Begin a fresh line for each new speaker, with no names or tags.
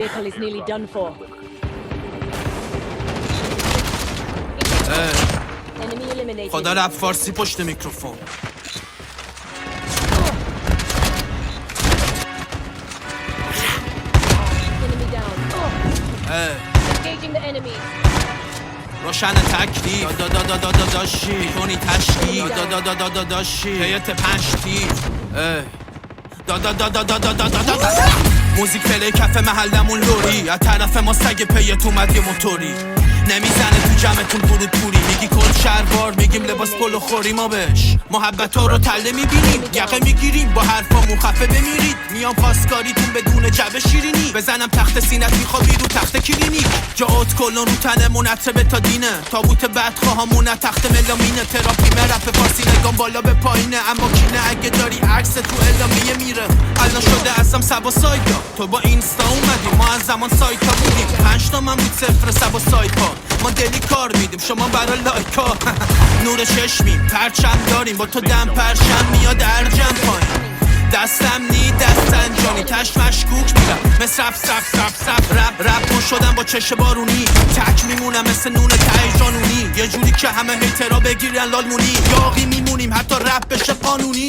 Vehicle is nearly done for. Enemy eliminated.
خدا رپ فارسی پشت میکروفون.
Enemy down. Engaging the enemy.
روشن تکلیف داشی میکنی تشکیل داشی هیئت 5 تیر موزیک پلی کف محلمون لوری از طرف ما سگ پیت اومد یه موتوری نمیزنه تو جمعتون ورود پوری میگی کل شهروار میگیم لباس پلو خوری ما بش محبت ها رو تله میبینیم یقه میگیریم با حرفامون خفه بمیرید میام پاسکاریتون بدون جبه شیرینی بزنم تخت سینت میخوابی رو تخت کلینیک جاوت کلون رو تنمون عطر بتادینه تابوت بدخواهامون تخت ملامینه تراپی مرف فارسی نگام بالا به پایینه اما کینه اگه داری عکس تو اعلامیه میره الان شده ازم سبا سایدا تو با اینستا اومدی ما از زمان سایتا بودیم 5 تا من بود صفر سبا سایپا ما دلی کار میدیم شما برا لایکا نور چشمیم پرچم داریم با تو دم پرشم میاد ارجم پایین دستم نی دست انجامی تش مشکوک میرم مثل رپ شدم با چش بارونی تک میمونم مثل نون ته جانونی یه جوری که همه هیترا بگیرن لالمونی یاقی میمونیم حتی رپ بشه قانونی